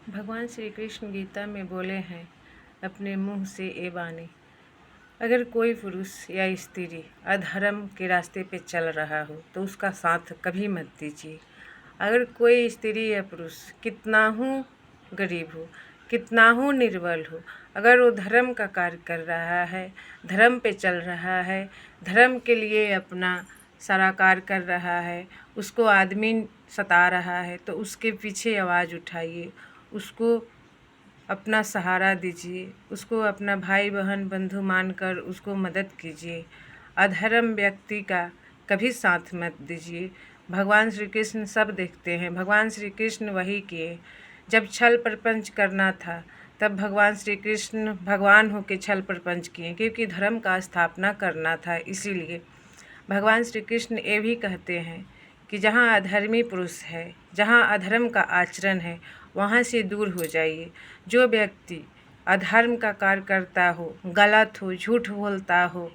भगवान श्री कृष्ण गीता में बोले हैं अपने मुंह से ए वाणी, अगर कोई पुरुष या स्त्री अधर्म के रास्ते पे चल रहा हो तो उसका साथ कभी मत दीजिए। अगर कोई स्त्री या पुरुष कितना ही गरीब हो, कितना ही निर्बल हो, अगर वो धर्म का कार्य कर रहा है, धर्म पे चल रहा है, धर्म के लिए अपना सारा कार्य कर रहा है, उसको आदमी सता रहा है तो उसके पीछे आवाज़ उठाइए, उसको अपना सहारा दीजिए, उसको अपना भाई बहन बंधु मानकर उसको मदद कीजिए। अधर्म व्यक्ति का कभी साथ मत दीजिए। भगवान श्री कृष्ण सब देखते हैं। भगवान श्री कृष्ण वही किए। जब छल प्रपंच करना था तब भगवान श्री कृष्ण भगवान होके छल प्रपंच किए, क्योंकि धर्म का स्थापना करना था। इसीलिए भगवान श्री कृष्ण ये भी कहते हैं कि जहाँ अधर्मी पुरुष है, जहाँ अधर्म का आचरण है, वहाँ से दूर हो जाइए। जो व्यक्ति अधर्म का कार्य करता हो, गलत हो, झूठ बोलता हो,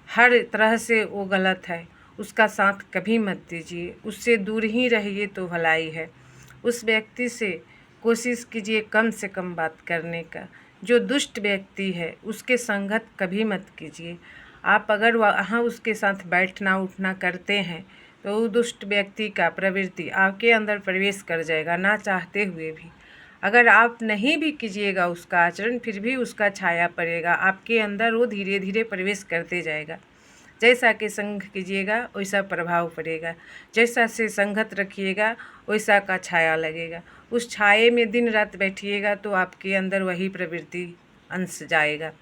हर तरह से वो गलत है, उसका साथ कभी मत दीजिए, उससे दूर ही रहिए तो भलाई है। उस व्यक्ति से कोशिश कीजिए कम से कम बात करने का। जो दुष्ट व्यक्ति है उसके संगत कभी मत कीजिए। आप अगर वहाँ उसके साथ बैठना उठना करते हैं तो वो दुष्ट व्यक्ति का प्रवृत्ति आपके अंदर प्रवेश कर जाएगा, ना चाहते हुए भी। अगर आप नहीं भी कीजिएगा उसका आचरण, फिर भी उसका छाया पड़ेगा आपके अंदर, वो धीरे धीरे प्रवेश करते जाएगा। जैसा कि संग कीजिएगा वैसा प्रभाव पड़ेगा, जैसा से संगत रखिएगा वैसा का छाया लगेगा। उस छाये में दिन रात बैठिएगा तो आपके अंदर वही प्रवृत्ति अंश जाएगा,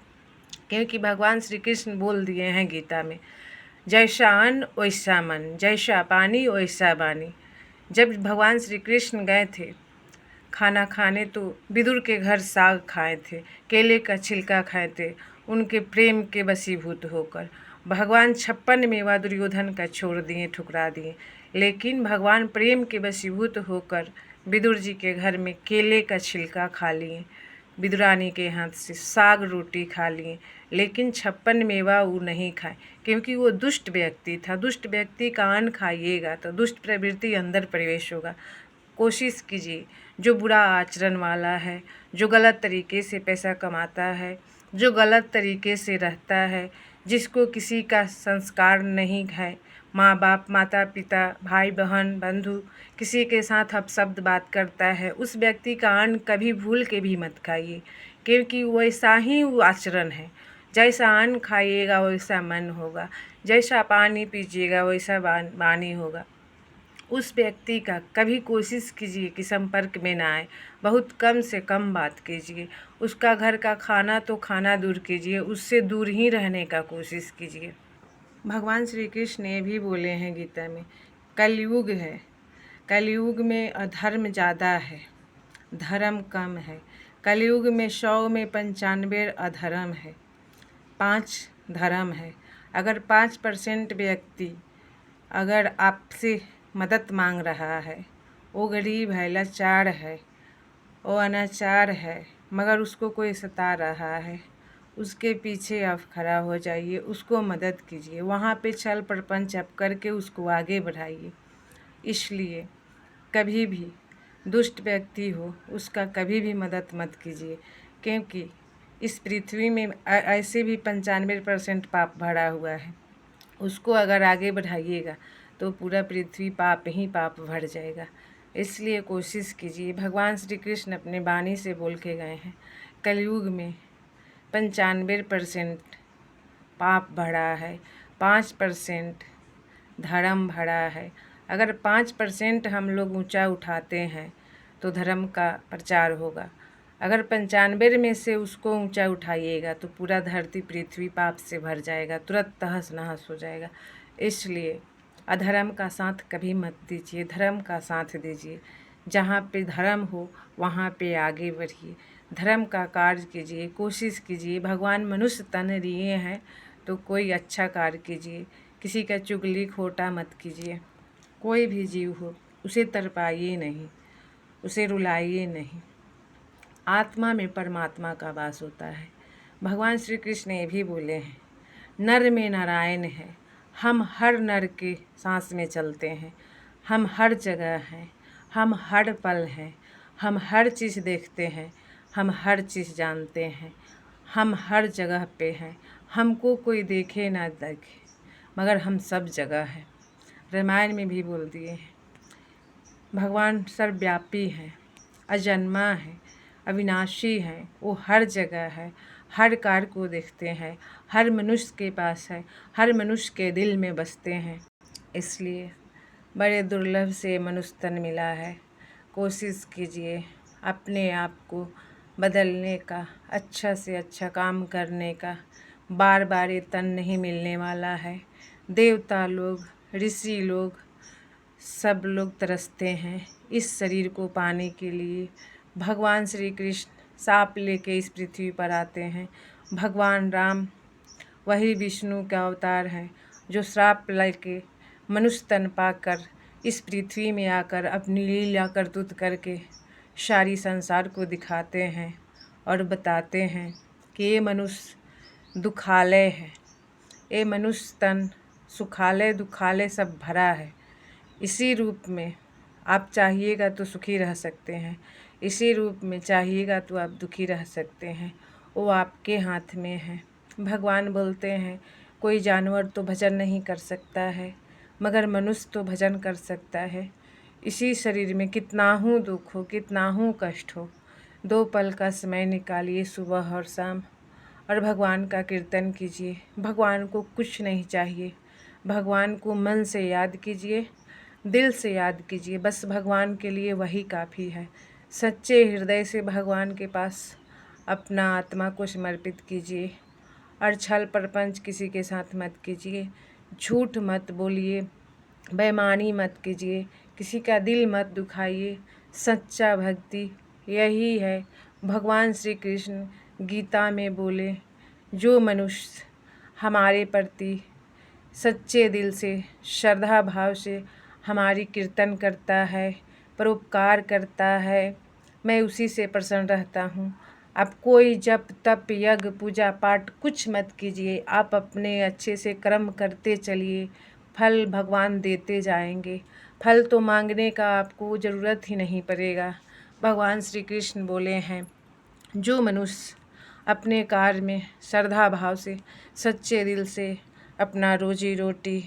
क्योंकि भगवान श्री कृष्ण बोल दिए हैं गीता में, जैसा अन्न वैसा मन, जैसा पानी वैसा वाणी। जब भगवान श्री कृष्ण गए थे खाना खाने तो विदुर के घर साग खाए थे, केले का छिलका खाए थे, उनके प्रेम के वशीभूत होकर। भगवान 56 मेवा दुर्योधन का छोड़ दिए, ठुकरा दिए, लेकिन भगवान प्रेम के वशीभूत होकर विदुर जी के घर में केले का छिलका खा लिए, विदुरानी के हाथ से साग रोटी खा लिए, लेकिन 56 मेवा वो नहीं खाए, क्योंकि वो दुष्ट व्यक्ति था। दुष्ट व्यक्ति का अन्न खाइएगा तो दुष्ट प्रवृत्ति अंदर प्रवेश होगा। कोशिश कीजिए, जो बुरा आचरण वाला है, जो गलत तरीके से पैसा कमाता है, जो गलत तरीके से रहता है, जिसको किसी का संस्कार नहीं है, माँ बाप माता पिता भाई बहन बंधु किसी के साथ अपशब्द बात करता है, उस व्यक्ति का अन्न कभी भूल के भी मत खाइए, क्योंकि वैसा ही वो आचरण है। जैसा अन्न खाइएगा वैसा मन होगा, जैसा पानी पीजिएगा वैसा वाणी होगा। उस व्यक्ति का कभी कोशिश कीजिए कि संपर्क में ना आए, बहुत कम से कम बात कीजिए। उसका घर का खाना तो खाना दूर कीजिए, उससे दूर ही रहने का कोशिश कीजिए। भगवान श्री कृष्ण ये भी बोले हैं गीता में, कलयुग है, कलयुग में अधर्म ज़्यादा है, धर्म कम है। कलयुग में 100 में 95 अधर्म है, 5 धर्म है। अगर 5% व्यक्ति अगर आपसे मदद मांग रहा है, वो गरीब है, लाचार है, वो अनाचार है, मगर उसको कोई सता रहा है, उसके पीछे आप खड़ा हो जाइए, उसको मदद कीजिए। वहाँ पे छल प्रपंच आप करके उसको आगे बढ़ाइए। इसलिए कभी भी दुष्ट व्यक्ति हो उसका कभी भी मदद मत कीजिए, क्योंकि इस पृथ्वी में ऐसे भी 95% पाप भरा हुआ है। उसको अगर आगे बढ़ाइएगा तो पूरा पृथ्वी पाप ही पाप भर जाएगा। इसलिए कोशिश कीजिए। भगवान श्री कृष्ण अपने वाणी से बोल के गए हैं, कलयुग में 95% पाप भरा है, 5% धर्म भरा है। अगर 5% हम लोग ऊंचा उठाते हैं तो धर्म का प्रचार होगा। अगर 95 में से उसको ऊंचा उठाइएगा तो पूरा धरती पृथ्वी पाप से भर जाएगा, तुरंत तहस नहस हो जाएगा। इसलिए अधर्म का साथ कभी मत दीजिए, धर्म का साथ दीजिए। जहाँ पे धर्म हो वहाँ पे आगे बढ़िए, धर्म का कार्य कीजिए, कोशिश कीजिए। भगवान मनुष्य तन लिए हैं तो कोई अच्छा कार्य कीजिए, किसी का चुगली खोटा मत कीजिए। कोई भी जीव हो उसे तड़पाइए नहीं, उसे रुलाइए नहीं। आत्मा में परमात्मा का वास होता है। भगवान श्री कृष्ण ये भी बोले हैं, नर में नारायण है, हम हर नर के सांस में चलते हैं, हम हर जगह हैं, हम हर पल हैं, हम हर चीज़ देखते हैं, हम हर चीज़ जानते हैं, हम हर जगह पे हैं। हमको कोई देखे ना देखे मगर हम सब जगह हैं। रामायण में भी बोल दिए हैं, भगवान सर्वव्यापी हैं, अजन्मा है, अविनाशी हैं, वो हर जगह है, हर कार्य को देखते हैं, हर मनुष्य के पास है, हर मनुष्य के दिल में बसते हैं। इसलिए बड़े दुर्लभ से मनुष्य तन मिला है। कोशिश कीजिए अपने आप को बदलने का, अच्छा से अच्छा काम करने का। बार बार ये तन नहीं मिलने वाला है। देवता लोग, ऋषि लोग, सब लोग तरसते हैं इस शरीर को पाने के लिए। भगवान श्री कृष्ण साप लेके इस पृथ्वी पर आते हैं। भगवान राम वही विष्णु का अवतार हैं जो श्राप लेके मनुष्य तन पाकर इस पृथ्वी में आकर अपनी लीला करतूत करके सारी संसार को दिखाते हैं और बताते हैं कि ये मनुष्य दुखालय है, ये मनुष्य तन सुखालय दुखालय सब भरा है। इसी रूप में आप चाहिएगा तो सुखी रह सकते हैं, इसी रूप में चाहिएगा तो आप दुखी रह सकते हैं। वो आपके हाथ में है। भगवान बोलते हैं कोई जानवर तो भजन नहीं कर सकता है मगर मनुष्य तो भजन कर सकता है। इसी शरीर में कितना हूँ दुख हो, कितना हूँ कष्ट हो, 2 पल का समय निकालिए सुबह और शाम और भगवान का कीर्तन कीजिए। भगवान को कुछ नहीं चाहिए, भगवान को मन से याद कीजिए, दिल से याद कीजिए। बस भगवान के लिए वही काफ़ी है। सच्चे हृदय से भगवान के पास अपना आत्मा को समर्पित कीजिए और छल प्रपंच किसी के साथ मत कीजिए, झूठ मत बोलिए, बेईमानी मत कीजिए, किसी का दिल मत दुखाइए। सच्चा भक्ति यही है। भगवान श्री कृष्ण गीता में बोले, जो मनुष्य हमारे प्रति सच्चे दिल से श्रद्धा भाव से हमारी कीर्तन करता है, परोपकार करता है, मैं उसी से प्रसन्न रहता हूँ। आप कोई जप तप यज्ञ पूजा पाठ कुछ मत कीजिए, आप अपने अच्छे से कर्म करते चलिए, फल भगवान देते जाएंगे। फल तो मांगने का आपको ज़रूरत ही नहीं पड़ेगा। भगवान श्री कृष्ण बोले हैं, जो मनुष्य अपने कार्य में श्रद्धा भाव से सच्चे दिल से अपना रोजी रोटी,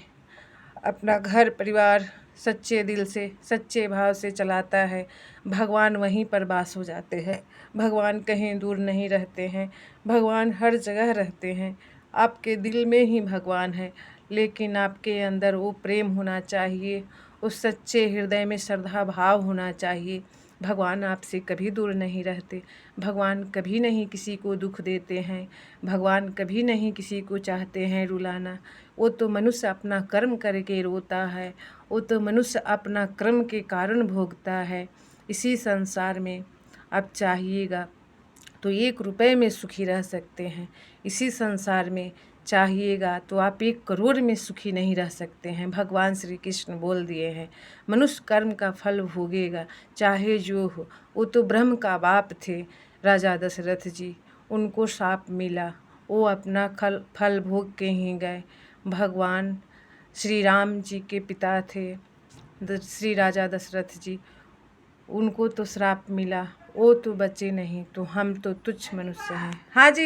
अपना घर परिवार सच्चे दिल से सच्चे भाव से चलाता है, भगवान वहीं पर वास हो जाते हैं। भगवान कहीं दूर नहीं रहते हैं, भगवान हर जगह रहते हैं। आपके दिल में ही भगवान है, लेकिन आपके अंदर वो प्रेम होना चाहिए, उस सच्चे हृदय में श्रद्धा भाव होना चाहिए। भगवान आपसे कभी दूर नहीं रहते, भगवान कभी नहीं किसी को दुख देते हैं, भगवान कभी नहीं किसी को चाहते हैं रुलाना। वो तो मनुष्य अपना कर्म करके रोता है, वो तो मनुष्य अपना कर्म के कारण भोगता है। इसी संसार में आप चाहिएगा तो 1 रुपए में सुखी रह सकते हैं, इसी संसार में चाहिएगा तो आप 1 करोड़ में सुखी नहीं रह सकते हैं। भगवान श्री कृष्ण बोल दिए हैं, मनुष्य कर्म का फल भोगेगा चाहे जो हो। वो तो ब्रह्म का बाप थे राजा दशरथ जी, उनको शाप मिला, वो अपना फल भोग के ही गए। भगवान श्री राम जी के पिता थे श्री राजा दशरथ जी, उनको तो श्राप मिला, वो तो बचे नहीं, तो हम तो तुच्छ मनुष्य हैं। हाँ जी।